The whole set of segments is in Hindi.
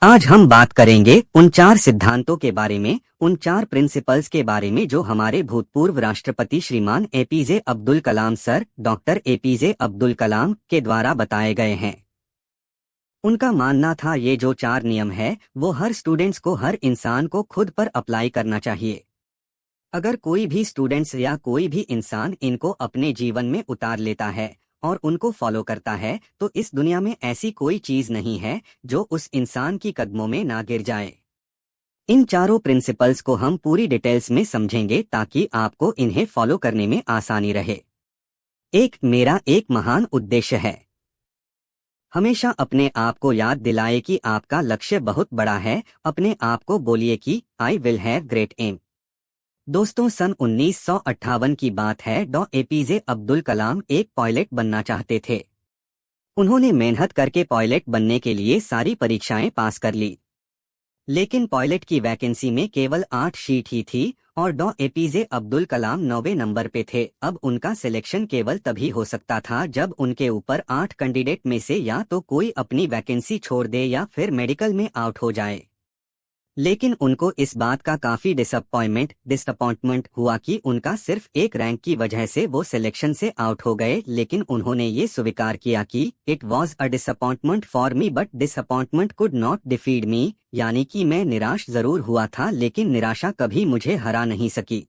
आज हम बात करेंगे उन 4 सिद्धांतों के बारे में, उन 4 प्रिंसिपल्स के बारे में जो हमारे भूतपूर्व राष्ट्रपति श्रीमान APJ Abdul Kalam sir, doctor APJ Abdul Kalam के द्वारा बताए गए हैं। उनका मानना था ये जो 4 नियम है वो हर स्टूडेंट्स को, हर इंसान को खुद पर अप्लाई करना चाहिए। अगर कोई भी स्टूडेंट्स या कोई भी इंसान इनको अपने जीवन में उतार लेता है और उनको फॉलो करता है तो इस दुनिया में ऐसी कोई चीज नहीं है जो उस इंसान की कदमों में ना गिर जाए। इन चारों प्रिंसिपल्स को हम पूरी डिटेल्स में समझेंगे ताकि आपको इन्हें फॉलो करने में आसानी रहे। मेरा एक महान उद्देश्य है। हमेशा अपने आप को याद दिलाए कि आपका लक्ष्य बहुत बड़ा है। अपने आप को बोलिए कि I will have great aim. दोस्तों, सन 1958 की बात है। डॉ एपीजे अब्दुल कलाम एक पायलट बनना चाहते थे। उन्होंने मेहनत करके पायलट बनने के लिए सारी परीक्षाएं पास कर ली, लेकिन पायलट की वैकेंसी में केवल 8 सीट ही थी और डॉ एपीजे अब्दुल कलाम 9वें नंबर पे थे। अब उनका सिलेक्शन केवल तभी हो सकता था जब उनके ऊपर 8 कैंडिडेट में से या तो कोई अपनी वैकेंसी छोड़ दे या फिर मेडिकल में आउट हो जाए। लेकिन उनको इस बात का काफी डिसअपॉइंटमेंट हुआ कि उनका सिर्फ एक रैंक की वजह से वो सिलेक्शन से आउट हो गए। लेकिन उन्होंने ये स्वीकार किया कि it was a disappointment for me but disappointment could not defeat me, यानी कि मैं निराश जरूर हुआ था लेकिन निराशा कभी मुझे हरा नहीं सकी।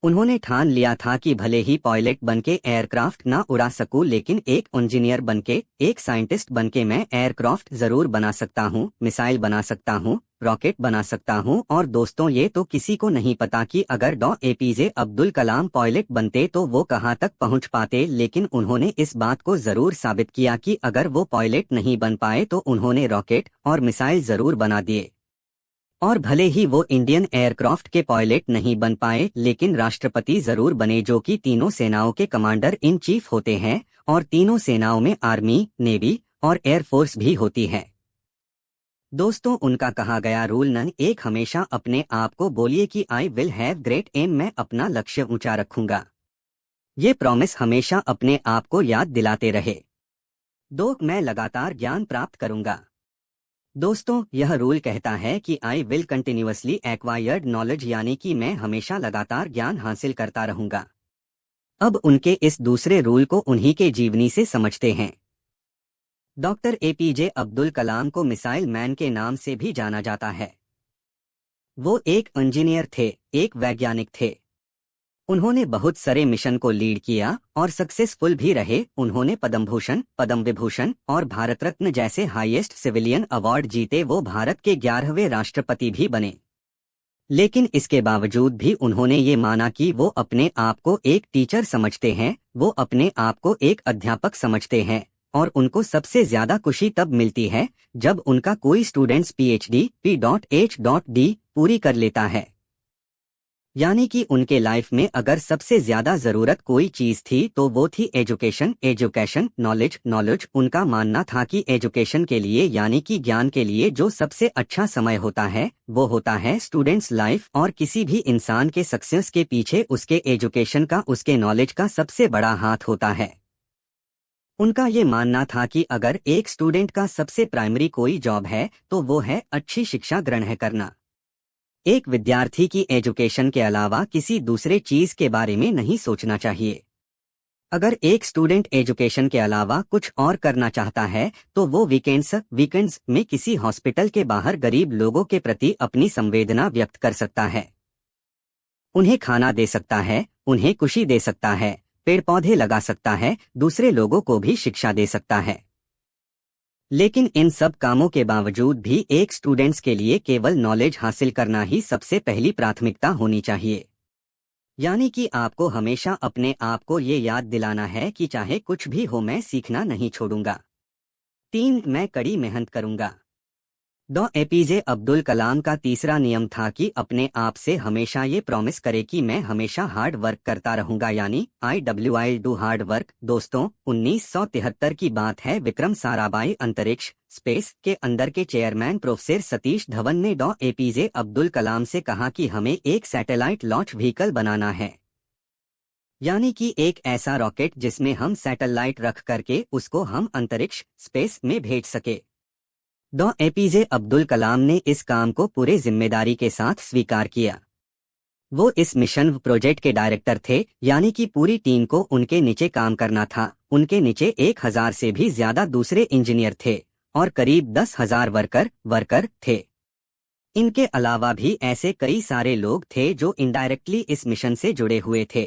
उन्होंने ठान लिया था कि भले ही पायलट बनके एयरक्राफ्ट ना उड़ा सकूं लेकिन एक इंजीनियर बनके, एक साइंटिस्ट बनके मैं एयरक्राफ्ट जरूर बना सकता हूं, मिसाइल बना सकता हूं, रॉकेट बना सकता हूं। और दोस्तों, ये तो किसी को नहीं पता कि अगर डॉ एपीजे अब्दुल कलाम पायलट बनते तो वो कहां तक पहुंच पाते, लेकिन उन्होंने इस बात को जरूर साबित किया कि अगर वो पायलट नहीं बन पाए तो उन्होंने रॉकेट और मिसाइल जरूर बना दिए। और भले ही वो इंडियन एयरक्राफ्ट के पायलट नहीं बन पाए लेकिन राष्ट्रपति जरूर बने, जो कि तीनों सेनाओं के कमांडर इन चीफ होते हैं और तीनों सेनाओं में आर्मी, नेवी और एयरफोर्स भी होती है। दोस्तों, उनका कहा गया रूल नंबर 1, हमेशा अपने आप को बोलिए कि I will have great aim, मैं अपना लक्ष्य ऊंचा रखूंगा। ये प्रॉमिस हमेशा अपने आप को याद दिलाते रहे। 2, मैं लगातार ज्ञान प्राप्त करूंगा। दोस्तों, यह रूल कहता है कि I will continuously acquired knowledge, यानी कि मैं हमेशा लगातार ज्ञान हासिल करता रहूंगा। अब उनके इस दूसरे रूल को उन्हीं के जीवनी से समझते हैं। डॉक्टर एपीजे अब्दुल कलाम को मिसाइल मैन के नाम से भी जाना जाता है। वो एक इंजीनियर थे, एक वैज्ञानिक थे। उन्होंने बहुत सारे मिशन को लीड किया और सक्सेसफुल भी रहे। उन्होंने पद्म भूषण, पद्म विभूषण और भारत रत्न जैसे हाईएस्ट सिविलियन अवार्ड जीते। वो भारत के 11वें राष्ट्रपति भी बने। लेकिन इसके बावजूद भी उन्होंने ये माना कि वो अपने आप को एक टीचर समझते हैं, वो अपने आप को एक अध्यापक समझते हैं और उनको सबसे ज्यादा खुशी तब मिलती है जब उनका कोई स्टूडेंट्स पीएचडी Ph.D पूरी कर लेता है। यानी कि उनके लाइफ में अगर सबसे ज्यादा जरूरत कोई चीज थी तो वो थी एजुकेशन, नॉलेज। उनका मानना था कि एजुकेशन के लिए, यानी कि ज्ञान के लिए जो सबसे अच्छा समय होता है वो होता है स्टूडेंट्स लाइफ, और किसी भी इंसान के सक्सेस के पीछे उसके एजुकेशन का, उसके नॉलेज का सबसे बड़ा हाथ होता है। उनका ये मानना था कि अगर एक स्टूडेंट का सबसे प्राइमरी कोई जॉब है तो वो है अच्छी शिक्षा ग्रहण करना। एक विद्यार्थी की एजुकेशन के अलावा किसी दूसरे चीज के बारे में नहीं सोचना चाहिए। अगर एक स्टूडेंट एजुकेशन के अलावा कुछ और करना चाहता है तो वो वीकेंड्स में किसी हॉस्पिटल के बाहर गरीब लोगों के प्रति अपनी संवेदना व्यक्त कर सकता है, उन्हें खाना दे सकता है, उन्हें खुशी दे सकता है, पेड़ पौधे लगा सकता है, दूसरे लोगों को भी शिक्षा दे सकता है। लेकिन इन सब कामों के बावजूद भी एक स्टूडेंट्स के लिए केवल नॉलेज हासिल करना ही सबसे पहली प्राथमिकता होनी चाहिए। यानी कि आपको हमेशा अपने आप को ये याद दिलाना है कि चाहे कुछ भी हो मैं सीखना नहीं छोड़ूंगा। 3, मैं कड़ी मेहनत करूंगा। डॉ एपीजे अब्दुल कलाम का तीसरा नियम था कि अपने आप से हमेशा ये प्रॉमिस करे कि मैं हमेशा हार्ड वर्क करता रहूंगा, यानी आई डू हार्ड वर्क। दोस्तों, 1973 की बात है। विक्रम साराभाई अंतरिक्ष स्पेस के अंदर के चेयरमैन प्रोफेसर सतीश धवन ने डॉ एपीजे अब्दुल कलाम से कहा कि हमें एक सैटेलाइट लॉन्च व्हीकल बनाना है, यानी कि एक ऐसा रॉकेट जिसमें हम सैटेलाइट रख करके उसको हम अंतरिक्ष स्पेस में भेज सके। डॉ एपीजे अब्दुल कलाम ने इस काम को पूरे जिम्मेदारी के साथ स्वीकार किया। वो इस मिशन प्रोजेक्ट के डायरेक्टर थे, यानी कि पूरी टीम को उनके नीचे काम करना था। उनके नीचे 1000 से भी ज्यादा दूसरे इंजीनियर थे और करीब 10,000 वर्कर थे। इनके अलावा भी ऐसे कई सारे लोग थे जो इनडायरेक्टली इस मिशन से जुड़े हुए थे।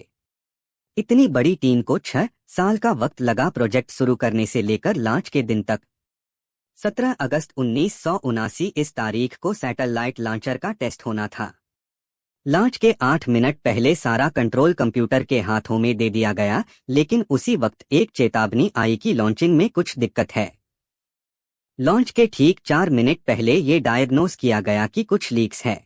इतनी बड़ी टीम को 6 साल का वक्त लगा प्रोजेक्ट शुरू करने से लेकर लॉन्च के दिन तक। 17 अगस्त 1979 इस तारीख को सैटेलाइट लॉन्चर का टेस्ट होना था। लॉन्च के 8 मिनट पहले सारा कंट्रोल कंप्यूटर के हाथों में दे दिया गया, लेकिन उसी वक्त एक चेतावनी आई कि लॉन्चिंग में कुछ दिक्कत है। लॉन्च के ठीक 4 मिनट पहले ये डायग्नोस किया गया कि कुछ लीक्स है,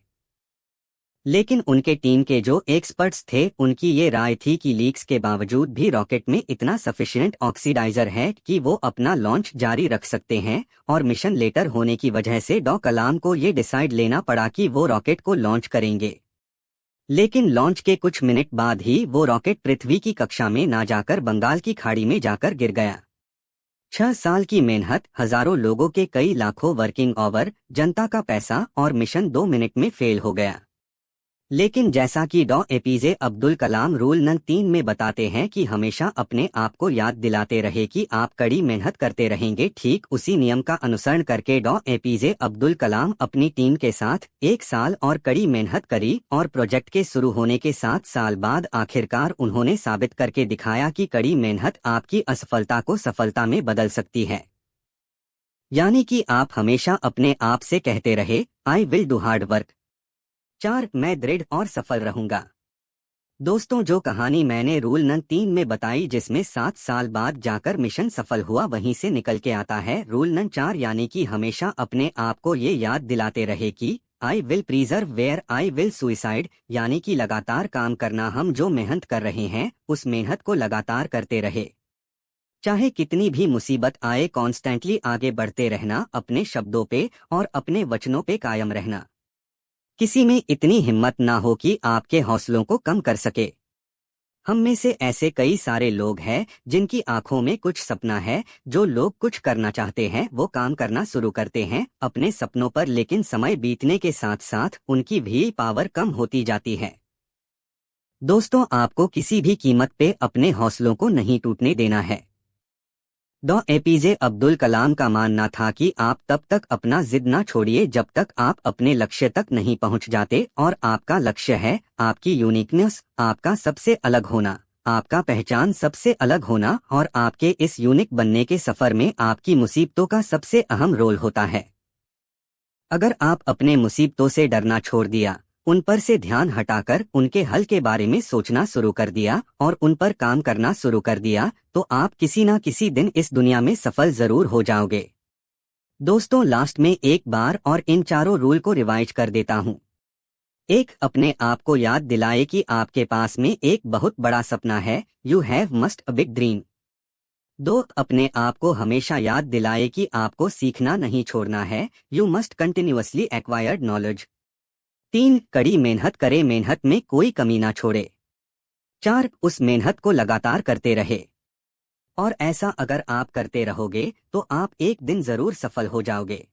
लेकिन उनके टीम के जो एक्सपर्ट्स थे उनकी ये राय थी कि लीक्स के बावजूद भी रॉकेट में इतना सफिशिएंट ऑक्सीडाइजर है कि वो अपना लॉन्च जारी रख सकते हैं, और मिशन लेटर होने की वजह से डॉ कलाम को ये डिसाइड लेना पड़ा कि वो रॉकेट को लॉन्च करेंगे। लेकिन लॉन्च के कुछ मिनट बाद ही वो रॉकेट पृथ्वी की कक्षा में ना जाकर बंगाल की खाड़ी में जाकर गिर गया। 6 साल की मेहनत, हजारों लोगों के कई लाखों वर्किंग आवर, जनता का पैसा और मिशन 2 मिनट में फेल हो गया। लेकिन जैसा कि डॉ APJ Abdul Kalam rule number 3 में बताते हैं कि हमेशा अपने आप को याद दिलाते रहे कि आप कड़ी मेहनत करते रहेंगे, ठीक उसी नियम का अनुसरण करके डॉ एपीजे अब्दुल कलाम अपनी टीम के साथ 1 साल और कड़ी मेहनत करी, और प्रोजेक्ट के शुरू होने के 7 साल बाद आखिरकार उन्होंने साबित करके दिखाया कि कड़ी मेहनत आपकी असफलता को सफलता में बदल सकती है। यानी कि आप हमेशा अपने आप से कहते रहे, I will do hard work. 4 मैं दृढ़ और सफल रहूंगा। दोस्तों, जो कहानी मैंने रूल नंबर 3 में बताई जिसमें 7 साल बाद जाकर मिशन सफल हुआ, वहीं से निकल के आता है रूल नंबर 4, यानी कि हमेशा अपने आप को ये याद दिलाते रहे कि I will preserve where I will suicide, यानी कि लगातार काम करना। हम जो मेहनत कर रहे हैं उस मेहनत को लगातार करते रहे, चाहे कितनी भी मुसीबत आए, कॉन्स्टेंटली आगे बढ़ते रहना, अपने शब्दों पे और अपने वचनों पे कायम रहना। किसी में इतनी हिम्मत ना हो कि आपके हौसलों को कम कर सके। हम में से ऐसे कई सारे लोग हैं जिनकी आंखों में कुछ सपना है। जो लोग कुछ करना चाहते हैं वो काम करना शुरू करते हैं अपने सपनों पर, लेकिन समय बीतने के साथ साथ उनकी भी पावर कम होती जाती है। दोस्तों, आपको किसी भी कीमत पे अपने हौसलों को नहीं टूटने देना है। डॉ एपीजे अब्दुल कलाम का मानना था कि आप तब तक अपना जिद ना छोड़िए जब तक आप अपने लक्ष्य तक नहीं पहुंच जाते, और आपका लक्ष्य है आपकी यूनिकनेस, आपका सबसे अलग होना, आपका पहचान सबसे अलग होना, और आपके इस यूनिक बनने के सफर में आपकी मुसीबतों का सबसे अहम रोल होता है। अगर आप अपने मुसीबतों से डरना छोड़ दिया, उन पर से ध्यान हटाकर उनके हल के बारे में सोचना शुरू कर दिया और उन पर काम करना शुरू कर दिया, तो आप किसी ना किसी दिन इस दुनिया में सफल जरूर हो जाओगे। दोस्तों, लास्ट में एक बार और इन चारों रूल को रिवाइज कर देता हूँ। 1. अपने आप को याद दिलाए कि आपके पास में एक बहुत बड़ा सपना है, you have must a big dream. 2. अपने आप को हमेशा याद दिलाए कि आपको सीखना नहीं छोड़ना है, you must continuously acquired knowledge. 3. कड़ी मेहनत करे, मेहनत में कोई कमी ना छोड़े। 4. उस मेहनत को लगातार करते रहे, और ऐसा अगर आप करते रहोगे तो आप एक दिन जरूर सफल हो जाओगे।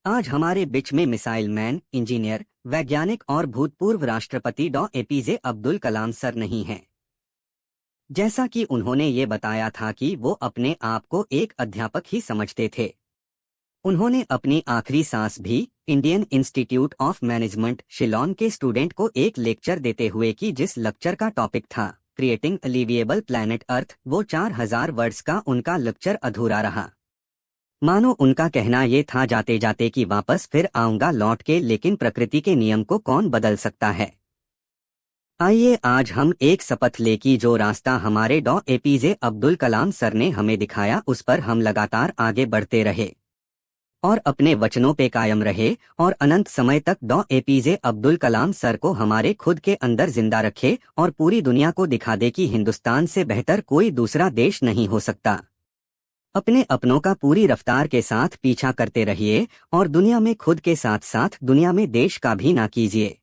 आज हमारे बीच में मिसाइल मैन, इंजीनियर, वैज्ञानिक और भूतपूर्व राष्ट्रपति डॉ एपीजे अब्दुल कलाम सर नहीं हैं। जैसा कि उन्होंने ये बताया था कि वो अपने आप को एक अध्यापक ही समझते थे। उन्होंने अपनी आखिरी सांस भी Indian institute of management Shillong के स्टूडेंट को एक लेक्चर देते हुए की, जिस लेक्चर का टॉपिक था क्रिएटिंग अ लिविएबल प्लैनेट अर्थ। वो 4000 वर्ड्स का उनका लेक्चर अधूरा रहा। मानो उनका कहना ये था, जाते जाते कि वापस फिर आऊंगा लौट के, लेकिन प्रकृति के नियम को कौन बदल सकता है। आइए आज हम एक शपथ ले कि जो रास्ता हमारे डॉ एपीजे अब्दुल कलाम सर ने हमें दिखाया उस पर हम लगातार आगे बढ़ते रहे और अपने वचनों पे कायम रहे, और अनंत समय तक डॉ एपीजे अब्दुल कलाम सर को हमारे खुद के अंदर जिंदा रखे और पूरी दुनिया को दिखा दे कि हिंदुस्तान से बेहतर कोई दूसरा देश नहीं हो सकता। अपने अपनों का पूरी रफ्तार के साथ पीछा करते रहिए और दुनिया में खुद के साथ साथ दुनिया में देश का भी ना कीजिए।